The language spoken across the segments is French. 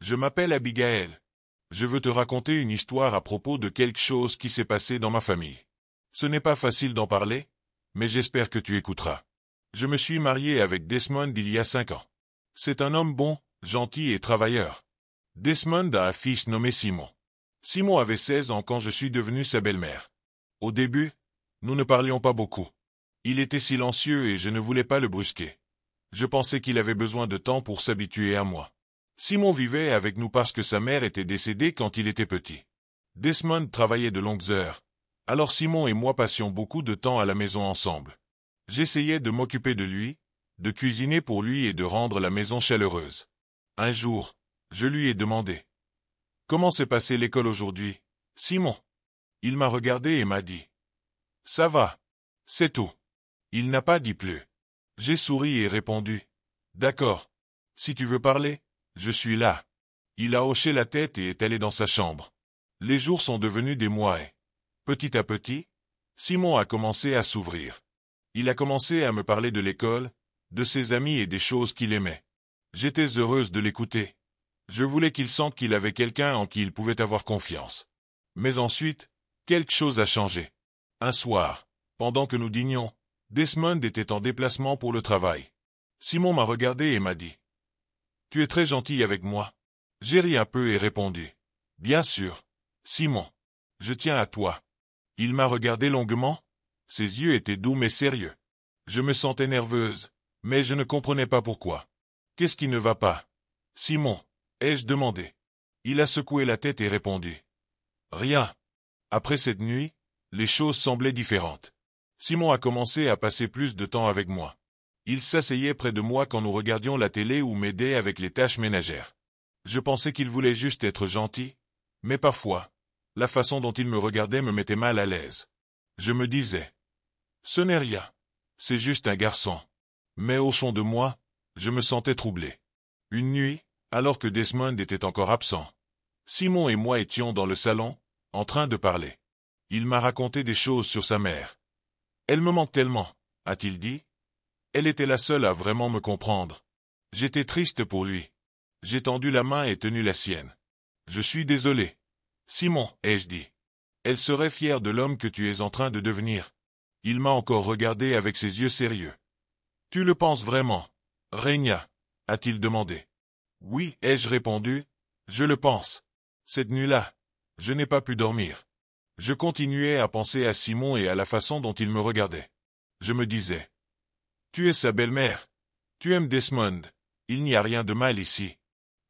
Je m'appelle Abigail. Je veux te raconter une histoire à propos de quelque chose qui s'est passé dans ma famille. Ce n'est pas facile d'en parler, mais j'espère que tu écouteras. Je me suis marié avec Desmond il y a 5 ans. C'est un homme bon, gentil et travailleur. Desmond a un fils nommé Simon. Simon avait 16 ans quand je suis devenu sa belle-mère. Au début, nous ne parlions pas beaucoup. Il était silencieux et je ne voulais pas le brusquer. Je pensais qu'il avait besoin de temps pour s'habituer à moi. Simon vivait avec nous parce que sa mère était décédée quand il était petit. Desmond travaillait de longues heures. Alors Simon et moi passions beaucoup de temps à la maison ensemble. J'essayais de m'occuper de lui, de cuisiner pour lui et de rendre la maison chaleureuse. Un jour, je lui ai demandé: « Comment s'est passée l'école aujourd'hui, Simon ?» Il m'a regardé et m'a dit: « Ça va. C'est tout. » Il n'a pas dit plus. J'ai souri et répondu: « D'accord. Si tu veux parler, je suis là. » Il a hoché la tête et est allé dans sa chambre. Les jours sont devenus des mois et, petit à petit, Simon a commencé à s'ouvrir. Il a commencé à me parler de l'école, de ses amis et des choses qu'il aimait. J'étais heureuse de l'écouter. Je voulais qu'il sente qu'il avait quelqu'un en qui il pouvait avoir confiance. Mais ensuite, quelque chose a changé. Un soir, pendant que nous dînions, Desmond était en déplacement pour le travail. Simon m'a regardé et m'a dit: « Tu es très gentil avec moi. » J'ai ri un peu et répondu: « Bien sûr, Simon. Je tiens à toi. » Il m'a regardé longuement. Ses yeux étaient doux mais sérieux. Je me sentais nerveuse, mais je ne comprenais pas pourquoi. « Qu'est-ce qui ne va pas, Simon ?» ai-je demandé. Il a secoué la tête et répondu: « Rien. » Après cette nuit, les choses semblaient différentes. Simon a commencé à passer plus de temps avec moi. Il s'asseyait près de moi quand nous regardions la télé ou m'aidait avec les tâches ménagères. Je pensais qu'il voulait juste être gentil, mais parfois, la façon dont il me regardait me mettait mal à l'aise. Je me disais: « Ce n'est rien. C'est juste un garçon. » Mais au fond de moi, je me sentais troublé. Une nuit, alors que Desmond était encore absent, Simon et moi étions dans le salon, en train de parler. Il m'a raconté des choses sur sa mère. « Elle me manque tellement », a-t-il dit. Elle était la seule à vraiment me comprendre. J'étais triste pour lui. J'ai tendu la main et tenu la sienne. « Je suis désolé, Simon, » ai-je dit. Elle serait fière de l'homme que tu es en train de devenir. Il m'a encore regardé avec ses yeux sérieux. « Tu le penses vraiment, Régna ?» a-t-il demandé. « Oui, » ai-je répondu, « je le pense. » Cette nuit-là, je n'ai pas pu dormir. Je continuais à penser à Simon et à la façon dont il me regardait. Je me disais: « Tu es sa belle-mère. Tu aimes Desmond. Il n'y a rien de mal ici. »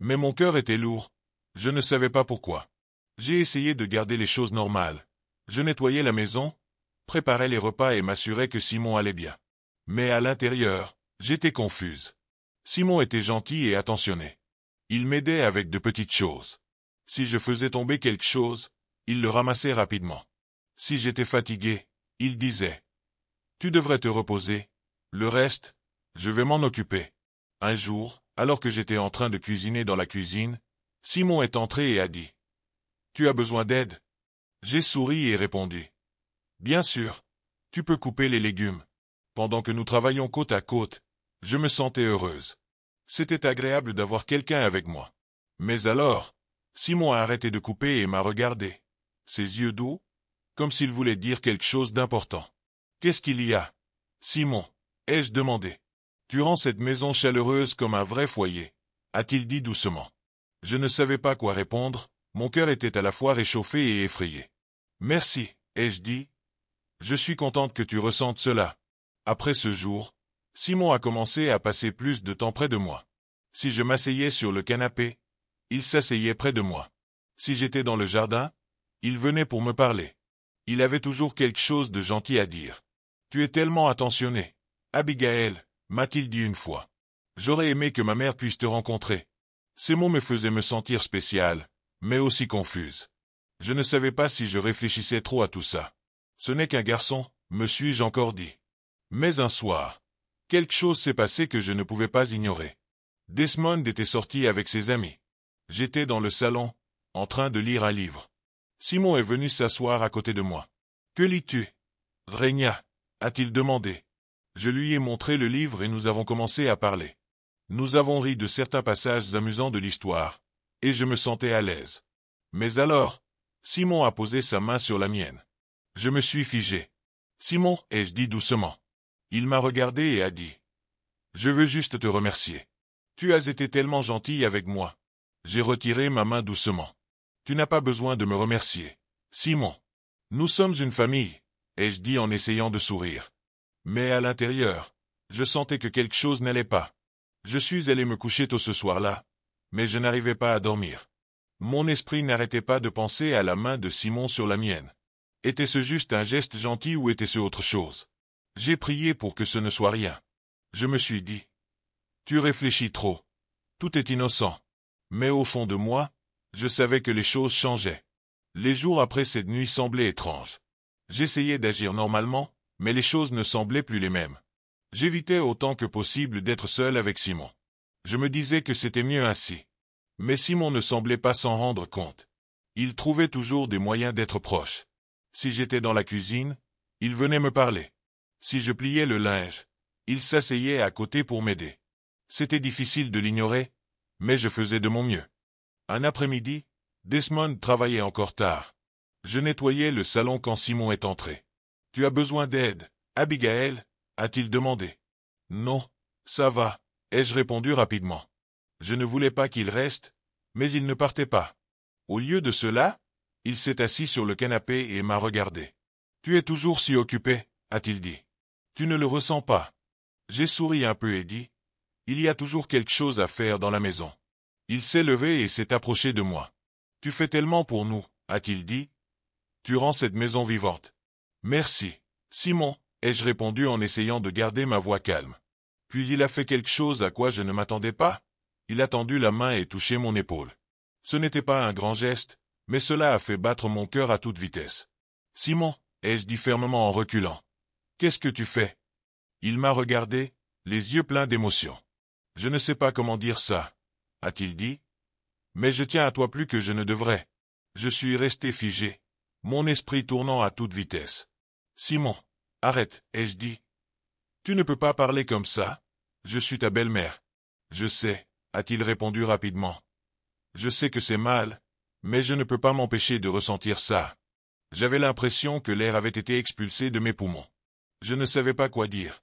Mais mon cœur était lourd. Je ne savais pas pourquoi. J'ai essayé de garder les choses normales. Je nettoyais la maison, préparais les repas et m'assurais que Simon allait bien. Mais à l'intérieur, j'étais confuse. Simon était gentil et attentionné. Il m'aidait avec de petites choses. Si je faisais tomber quelque chose, il le ramassait rapidement. Si j'étais fatigué, il disait: « Tu devrais te reposer. Le reste, je vais m'en occuper. » Un jour, alors que j'étais en train de cuisiner dans la cuisine, Simon est entré et a dit: « Tu as besoin d'aide ?» J'ai souri et répondu: « Bien sûr. Tu peux couper les légumes. » Pendant que nous travaillions côte à côte, je me sentais heureuse. C'était agréable d'avoir quelqu'un avec moi. Mais alors, Simon a arrêté de couper et m'a regardé. Ses yeux doux, comme s'il voulait dire quelque chose d'important. « Qu'est-ce qu'il y a, Simon ?» ai-je demandé. « Tu rends cette maison chaleureuse comme un vrai foyer », a-t-il dit doucement. Je ne savais pas quoi répondre, mon cœur était à la fois réchauffé et effrayé. « Merci, » ai-je dit. « Je suis contente que tu ressentes cela. » Après ce jour, Simon a commencé à passer plus de temps près de moi. Si je m'asseyais sur le canapé, il s'asseyait près de moi. Si j'étais dans le jardin, il venait pour me parler. Il avait toujours quelque chose de gentil à dire. « Tu es tellement attentionnée, Abigail, » m'a-t-il dit une fois. « J'aurais aimé que ma mère puisse te rencontrer. » Ces mots me faisaient me sentir spéciale, mais aussi confuse. Je ne savais pas si je réfléchissais trop à tout ça. Ce n'est qu'un garçon, me suis-je encore dit. Mais un soir, quelque chose s'est passé que je ne pouvais pas ignorer. Desmond était sorti avec ses amis. J'étais dans le salon, en train de lire un livre. Simon est venu s'asseoir à côté de moi. « Que lis-tu, Régna ?» a-t-il demandé. Je lui ai montré le livre et nous avons commencé à parler. Nous avons ri de certains passages amusants de l'histoire, et je me sentais à l'aise. Mais alors, Simon a posé sa main sur la mienne. Je me suis figé. « Simon » ai-je dit doucement. Il m'a regardé et a dit. « Je veux juste te remercier. Tu as été tellement gentil avec moi. » J'ai retiré ma main doucement. « Tu n'as pas besoin de me remercier, Simon. Nous sommes une famille, » ai-je dit en essayant de sourire. Mais à l'intérieur, je sentais que quelque chose n'allait pas. Je suis allé me coucher tôt ce soir-là, mais je n'arrivais pas à dormir. Mon esprit n'arrêtait pas de penser à la main de Simon sur la mienne. Était-ce juste un geste gentil ou était-ce autre chose? J'ai prié pour que ce ne soit rien. Je me suis dit, « Tu réfléchis trop. Tout est innocent. » Mais au fond de moi, je savais que les choses changeaient. Les jours après cette nuit semblaient étranges. J'essayais d'agir normalement, mais les choses ne semblaient plus les mêmes. J'évitais autant que possible d'être seul avec Simon. Je me disais que c'était mieux ainsi. Mais Simon ne semblait pas s'en rendre compte. Il trouvait toujours des moyens d'être proche. Si j'étais dans la cuisine, il venait me parler. Si je pliais le linge, il s'asseyait à côté pour m'aider. C'était difficile de l'ignorer, mais je faisais de mon mieux. Un après-midi, Desmond travaillait encore tard. Je nettoyais le salon quand Simon est entré. « Tu as besoin d'aide, Abigail ?» a-t-il demandé. « Non, ça va », ai-je répondu rapidement. Je ne voulais pas qu'il reste, mais il ne partait pas. Au lieu de cela, il s'est assis sur le canapé et m'a regardé. « Tu es toujours si occupé », a-t-il dit. « Tu ne le ressens pas. » J'ai souri un peu et dit, « Il y a toujours quelque chose à faire dans la maison. » Il s'est levé et s'est approché de moi. « Tu fais tellement pour nous, » a-t-il dit. « Tu rends cette maison vivante. »« Merci, Simon », ai-je répondu en essayant de garder ma voix calme. Puis il a fait quelque chose à quoi je ne m'attendais pas. Il a tendu la main et touché mon épaule. Ce n'était pas un grand geste, mais cela a fait battre mon cœur à toute vitesse. « Simon », ai-je dit fermement en reculant. « Qu'est-ce que tu fais ?» Il m'a regardé, les yeux pleins d'émotion. « Je ne sais pas comment dire ça, » a-t-il dit. « Mais je tiens à toi plus que je ne devrais. » Je suis resté figé, mon esprit tournant à toute vitesse. « Simon, arrête, ai-je dit. Tu ne peux pas parler comme ça. Je suis ta belle-mère. »« Je sais, » a-t-il répondu rapidement. « Je sais que c'est mal, mais je ne peux pas m'empêcher de ressentir ça. » J'avais l'impression que l'air avait été expulsé de mes poumons. Je ne savais pas quoi dire.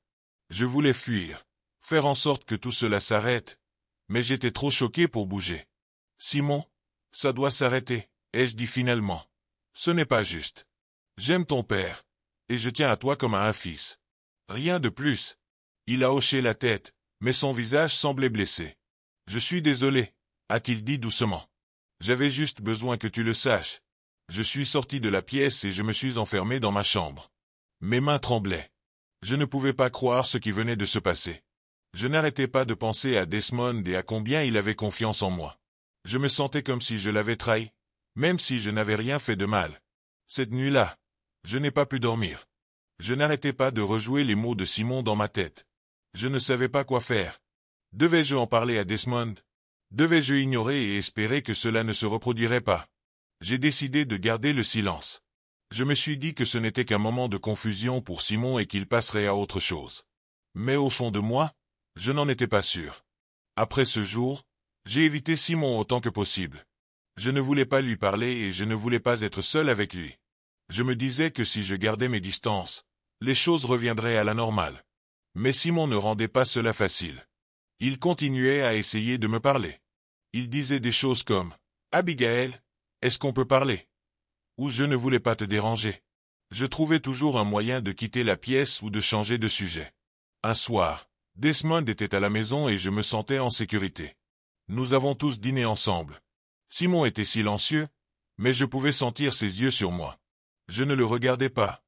Je voulais fuir, faire en sorte que tout cela s'arrête, mais j'étais trop choqué pour bouger. « Simon, ça doit s'arrêter, » ai-je dit finalement. « Ce n'est pas juste. J'aime ton père, et je tiens à toi comme à un fils. Rien de plus. » Il a hoché la tête, mais son visage semblait blessé. « Je suis désolé, » a-t-il dit doucement. « J'avais juste besoin que tu le saches. » Je suis sorti de la pièce et je me suis enfermé dans ma chambre. Mes mains tremblaient. Je ne pouvais pas croire ce qui venait de se passer. Je n'arrêtais pas de penser à Desmond et à combien il avait confiance en moi. Je me sentais comme si je l'avais trahi, même si je n'avais rien fait de mal. Cette nuit-là, je n'ai pas pu dormir. Je n'arrêtais pas de rejouer les mots de Simon dans ma tête. Je ne savais pas quoi faire. Devais-je en parler à Desmond? Devais-je ignorer et espérer que cela ne se reproduirait pas? J'ai décidé de garder le silence. Je me suis dit que ce n'était qu'un moment de confusion pour Simon et qu'il passerait à autre chose. Mais au fond de moi, je n'en étais pas sûr. Après ce jour, j'ai évité Simon autant que possible. Je ne voulais pas lui parler et je ne voulais pas être seul avec lui. Je me disais que si je gardais mes distances, les choses reviendraient à la normale. Mais Simon ne rendait pas cela facile. Il continuait à essayer de me parler. Il disait des choses comme « Abigail, est-ce qu'on peut parler ?» ou « Je ne voulais pas te déranger ». Je trouvais toujours un moyen de quitter la pièce ou de changer de sujet. Un soir, Desmond était à la maison et je me sentais en sécurité. Nous avons tous dîné ensemble. Simon était silencieux, mais je pouvais sentir ses yeux sur moi. Je ne le regardais pas.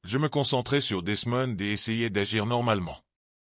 Je me concentrais sur Desmond et essayais d'agir normalement.